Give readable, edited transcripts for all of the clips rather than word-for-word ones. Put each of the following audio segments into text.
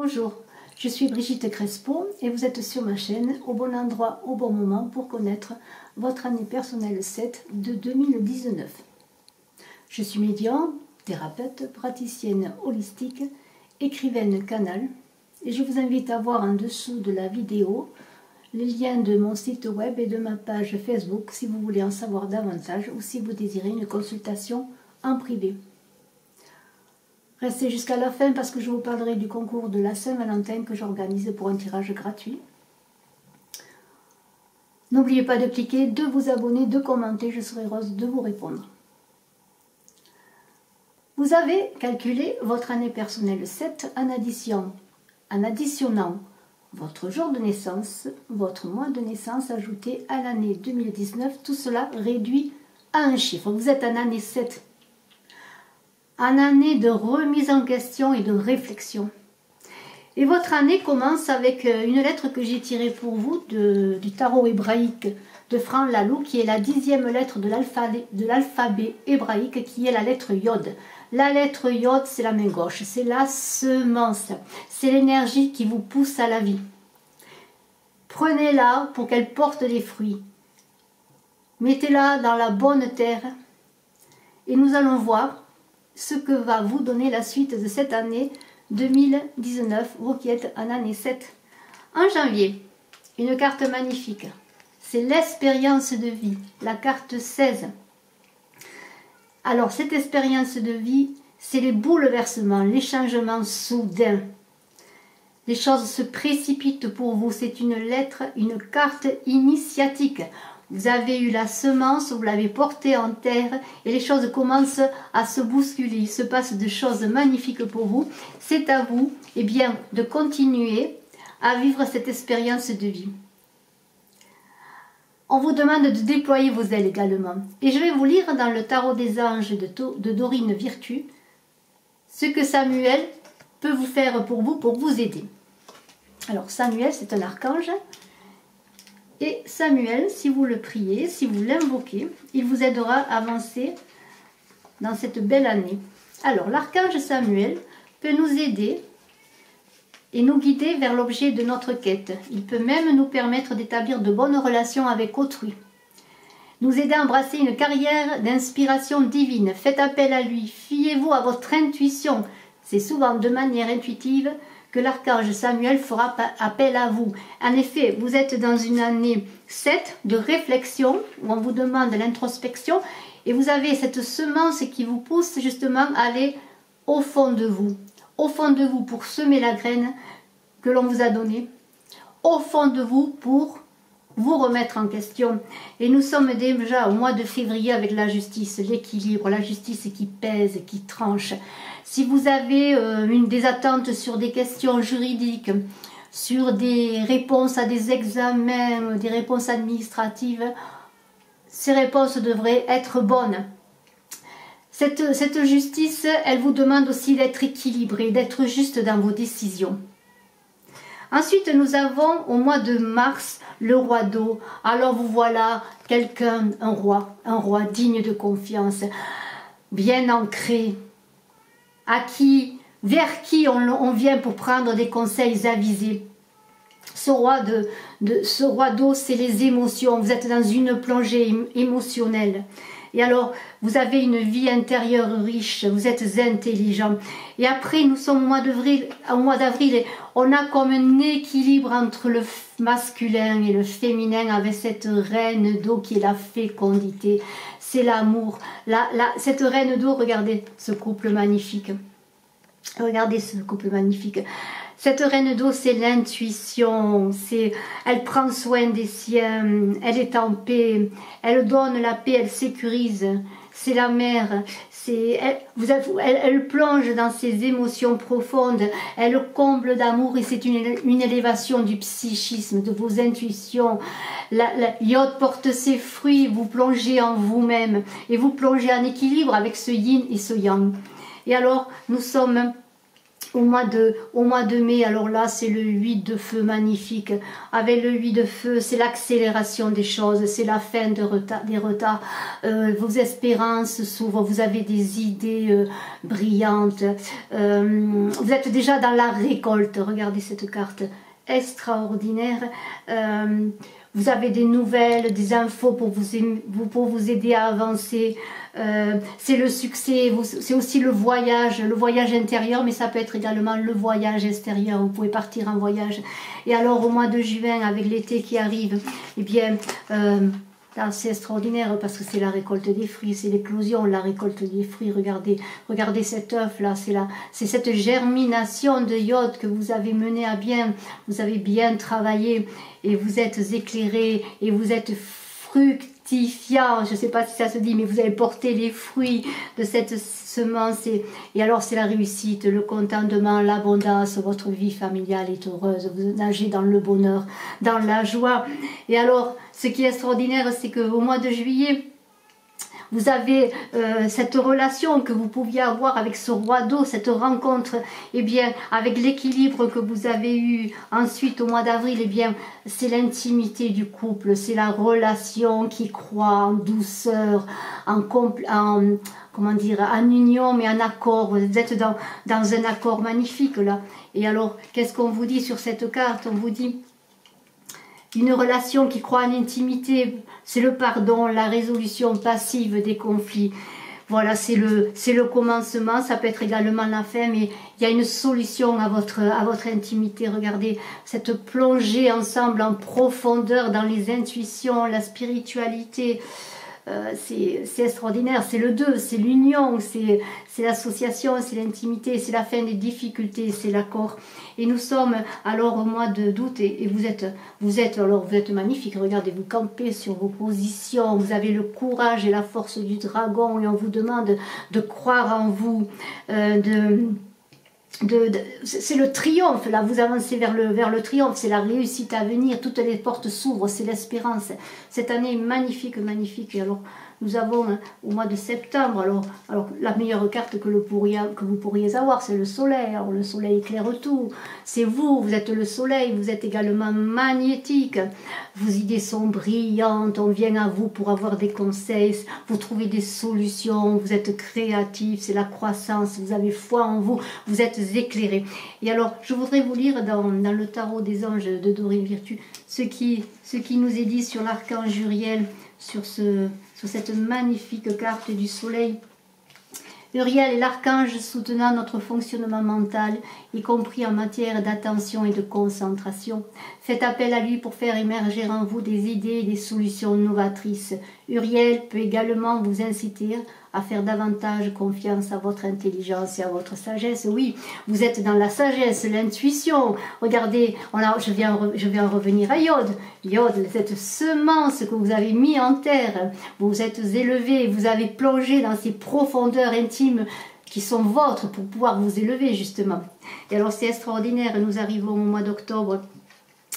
Bonjour, je suis Brigitte Crespo et vous êtes sur ma chaîne au bon endroit au bon moment pour connaître votre année personnelle 7 de 2019. Je suis médium, thérapeute, praticienne holistique, écrivaine canal et je vous invite à voir en dessous de la vidéo les liens de mon site web et de ma page Facebook si vous voulez en savoir davantage ou si vous désirez une consultation en privé. Restez jusqu'à la fin parce que je vous parlerai du concours de la Saint-Valentin que j'organise pour un tirage gratuit. N'oubliez pas de cliquer, de vous abonner, de commenter, je serai heureuse de vous répondre. Vous avez calculé votre année personnelle 7 en additionnant votre jour de naissance, votre mois de naissance ajouté à l'année 2019, tout cela réduit à un chiffre. Vous êtes en année 7. En année de remise en question et de réflexion. Et votre année commence avec une lettre que j'ai tirée pour vous du tarot hébraïque de Franck Laloux, qui est la 10e lettre de l'alphabet hébraïque, qui est la lettre Yod. La lettre Yod, c'est la main gauche, c'est la semence, c'est l'énergie qui vous pousse à la vie. Prenez-la pour qu'elle porte des fruits. Mettez-la dans la bonne terre et nous allons voir ce que va vous donner la suite de cette année 2019, vous qui êtes en année 7. En janvier, une carte magnifique, c'est l'expérience de vie, la carte 16. Alors cette expérience de vie, c'est les bouleversements, les changements soudains. Les choses se précipitent pour vous, c'est une lettre, une carte initiatique. Vous avez eu la semence, vous l'avez portée en terre et les choses commencent à se bousculer. Il se passe de choses magnifiques pour vous. C'est à vous de continuer à vivre cette expérience de vie. On vous demande de déployer vos ailes également. Et je vais vous lire dans le tarot des anges de Dorine Virtue ce que Samuel peut vous faire pour vous aider. Alors Samuel, c'est un archange. Et Samuel, si vous le priez, si vous l'invoquez, il vous aidera à avancer dans cette belle année. Alors, l'archange Samuel peut nous aider et nous guider vers l'objet de notre quête. Il peut même nous permettre d'établir de bonnes relations avec autrui. Nous aider à embrasser une carrière d'inspiration divine. Faites appel à lui, fiez-vous à votre intuition. C'est souvent de manière intuitive que l'archange Samuel fera appel à vous. En effet, vous êtes dans une année 7 de réflexion, où on vous demande l'introspection, et vous avez cette semence qui vous pousse justement à aller au fond de vous pour semer la graine que l'on vous a donnée, au fond de vous pour vous remettre en question. Et nous sommes déjà au mois de février avec la justice, l'équilibre, la justice qui pèse, qui tranche. Si vous avez des attentes sur des questions juridiques, sur des réponses à des examens, des réponses administratives, ces réponses devraient être bonnes. Cette justice, elle vous demande aussi d'être équilibré, d'être juste dans vos décisions. Ensuite, nous avons au mois de mars le roi d'eau. Alors vous voilà quelqu'un, un roi digne de confiance, bien ancré, vers qui on vient pour prendre des conseils avisés. Ce roi d'eau, c'est les émotions. Vous êtes dans une plongée émotionnelle. Et alors, vous avez une vie intérieure riche, vous êtes intelligent. Et après, nous sommes au mois d'avril, on a comme un équilibre entre le masculin et le féminin avec cette reine d'eau qui est la fécondité. C'est l'amour. Cette reine d'eau, regardez ce couple magnifique. Regardez ce couple magnifique. Cette reine d'eau, c'est l'intuition, elle prend soin des siens, elle est en paix, elle donne la paix, elle sécurise, c'est la mère, elle plonge dans ses émotions profondes, elle comble d'amour et c'est une élévation du psychisme, de vos intuitions. Yod porte ses fruits, vous plongez en vous-même et vous plongez en équilibre avec ce yin et ce yang. Et alors, nous sommes au mois de mai, alors là c'est le 8 de feu magnifique. Avec le 8 de feu, c'est l'accélération des choses, c'est la fin des retards. Vos espérances s'ouvrent, vous avez des idées brillantes. Vous êtes déjà dans la récolte. Regardez cette carte extraordinaire. Vous avez des nouvelles, des infos pour vous aider à avancer. C'est le succès, c'est aussi le voyage intérieur, mais ça peut être également le voyage extérieur. Vous pouvez partir en voyage. Et alors au mois de juin, avec l'été qui arrive, eh bien, c'est extraordinaire parce que c'est la récolte des fruits, c'est l'éclosion, la récolte des fruits. Regardez cet œuf là, c'est cette germination de iode que vous avez menée à bien. Vous avez bien travaillé et vous êtes éclairé et vous êtes fructifiant. Je ne sais pas si ça se dit, mais vous avez porté les fruits de cette semence et alors c'est la réussite, le contentement, l'abondance. Votre vie familiale est heureuse. Vous nagez dans le bonheur, dans la joie. Et alors, ce qui est extraordinaire, c'est qu'au mois de juillet, vous avez cette relation que vous pouviez avoir avec ce roi d'eau, cette rencontre, eh bien, avec l'équilibre que vous avez eu ensuite au mois d'avril, eh bien, c'est l'intimité du couple, c'est la relation qui croît en douceur, comment dire, en union, mais en accord. Vous êtes dans un accord magnifique là. Et alors, qu'est-ce qu'on vous dit sur cette carte? On vous dit une relation qui croit en intimité, c'est le pardon, la résolution passive des conflits. Voilà, c'est le commencement, ça peut être également la fin, mais il y a une solution à votre intimité. Regardez, cette plongée ensemble en profondeur dans les intuitions, la spiritualité. C'est extraordinaire, c'est le deux, c'est l'union, c'est l'association, c'est l'intimité, c'est la fin des difficultés, c'est l'accord. Et nous sommes alors au mois d'août et vous êtes magnifique. Regardez, vous campez sur vos positions, vous avez le courage et la force du dragon et on vous demande de croire en vous, c'est le triomphe, là vous avancez vers le triomphe, c'est la réussite à venir, toutes les portes s'ouvrent, c'est l'espérance. Cette année est magnifique, magnifique. Et alors nous avons au mois de septembre, alors la meilleure carte que vous pourriez avoir, c'est le soleil. Alors le soleil éclaire tout, c'est vous êtes le soleil, vous êtes également magnétique, vos idées sont brillantes, on vient à vous pour avoir des conseils, vous trouvez des solutions, vous êtes créatif, c'est la croissance, vous avez foi en vous, vous êtes éclairé. Et alors je voudrais vous lire dans le tarot des anges de Dorine Virtue ce qui nous est dit sur l'archange Uriel, sur cette magnifique carte du soleil. Uriel est l'archange soutenant notre fonctionnement mental, y compris en matière d'attention et de concentration. Faites appel à lui pour faire émerger en vous des idées et des solutions novatrices. Uriel peut également vous inciter à faire davantage confiance à votre intelligence et à votre sagesse. Oui, vous êtes dans la sagesse, l'intuition. Regardez, je vais en revenir à Iode. Iode, cette semence que vous avez mis en terre, vous vous êtes élevé, vous avez plongé dans ces profondeurs intimes qui sont vôtres pour pouvoir vous élever justement. Et alors c'est extraordinaire, nous arrivons au mois d'octobre.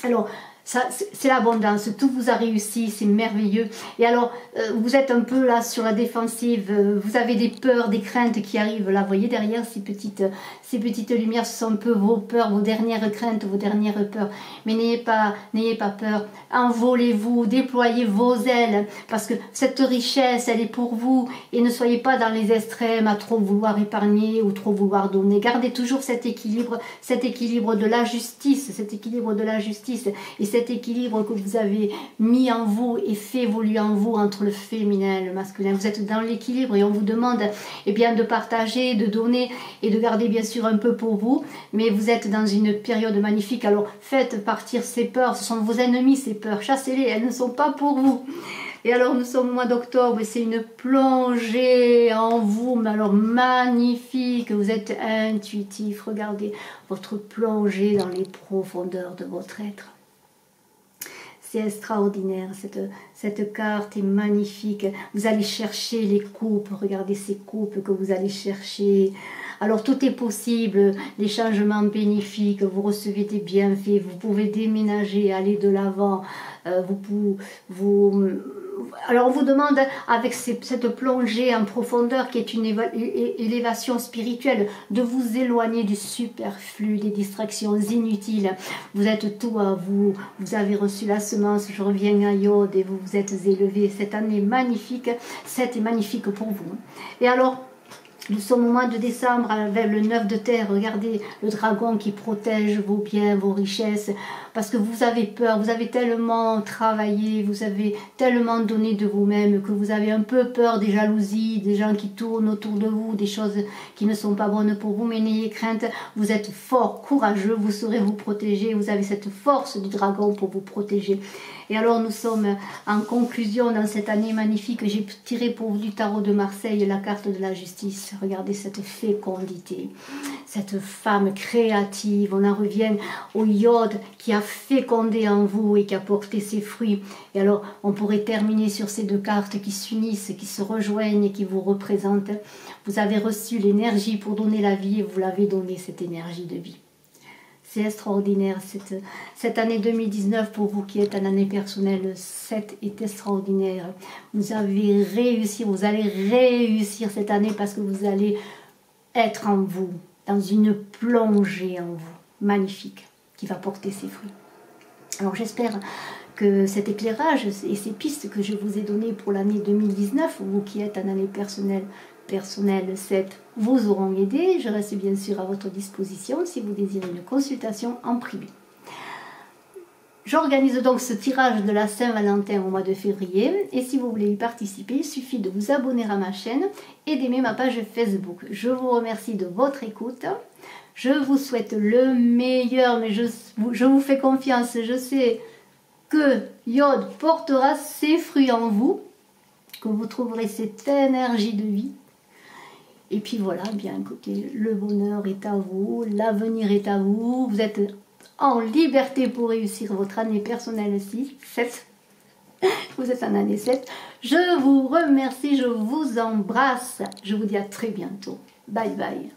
Alors, c'est l'abondance, tout vous a réussi, c'est merveilleux. Et alors, vous êtes un peu là sur la défensive, vous avez des peurs, des craintes qui arrivent. Là, vous voyez derrière ces petites lumières, ce sont un peu vos peurs, vos dernières craintes, vos dernières peurs. Mais n'ayez pas peur, envolez-vous, déployez vos ailes, parce que cette richesse, elle est pour vous. Et ne soyez pas dans les extrêmes, à trop vouloir épargner ou trop vouloir donner. Gardez toujours cet équilibre de la justice, et cet équilibre que vous avez mis en vous et fait évoluer en vous entre le féminin et le masculin. Vous êtes dans l'équilibre et on vous demande bien, de partager, de donner et de garder bien sûr un peu pour vous, mais vous êtes dans une période magnifique. Alors faites partir ces peurs, ce sont vos ennemis ces peurs, chassez-les, elles ne sont pas pour vous. Et alors nous sommes au mois d'octobre et c'est une plongée en vous, mais alors magnifique, vous êtes intuitif, regardez votre plongée dans les profondeurs de votre être. C'est extraordinaire, cette carte est magnifique. Vous allez chercher les couples, regardez ces couples que vous allez chercher. Alors tout est possible, les changements bénéfiques, vous recevez des bienfaits, vous pouvez déménager, aller de l'avant, Alors on vous demande, avec cette plongée en profondeur qui est une élévation spirituelle, de vous éloigner du superflu, des distractions inutiles. Vous êtes tout à vous, vous avez reçu la semence, je reviens à Yod et vous vous êtes élevé. Cette année magnifique, cette est magnifique pour vous. Et alors, nous sommes au mois de décembre avec le 9 de terre. Regardez le dragon qui protège vos biens, vos richesses. Parce que vous avez peur, vous avez tellement travaillé, vous avez tellement donné de vous-même que vous avez un peu peur des jalousies, des gens qui tournent autour de vous, des choses qui ne sont pas bonnes pour vous. Mais n'ayez crainte, vous êtes fort, courageux, vous saurez vous protéger. Vous avez cette force du dragon pour vous protéger. Et alors nous sommes en conclusion dans cette année magnifique. J'ai tiré pour vous du tarot de Marseille la carte de la justice. Regardez cette fécondité, cette femme créative. On en revient au Yod qui a fécondé en vous et qui a porté ses fruits. Et alors on pourrait terminer sur ces deux cartes qui s'unissent, qui se rejoignent et qui vous représentent. Vous avez reçu l'énergie pour donner la vie et vous l'avez donnée, cette énergie de vie. C'est extraordinaire, cette année 2019 pour vous qui êtes en année personnelle, 7 est extraordinaire. Vous avez réussi, vous allez réussir cette année parce que vous allez être en vous, dans une plongée en vous, magnifique, qui va porter ses fruits. Alors j'espère que cet éclairage et ces pistes que je vous ai données pour l'année 2019, vous qui êtes en année personnelle 7, vous auront aidé. Je reste bien sûr à votre disposition si vous désirez une consultation en privé. J'organise donc ce tirage de la Saint-Valentin au mois de février et si vous voulez y participer, il suffit de vous abonner à ma chaîne et d'aimer ma page Facebook. Je vous remercie de votre écoute. Je vous souhaite le meilleur, mais je vous fais confiance. Je sais que Yod portera ses fruits en vous, que vous trouverez cette énergie de vie. Et puis voilà, bien écoutez, le bonheur est à vous, l'avenir est à vous, vous êtes en liberté pour réussir votre année personnelle 7. Vous êtes en année 7. Je vous remercie, je vous embrasse. Je vous dis à très bientôt. Bye bye.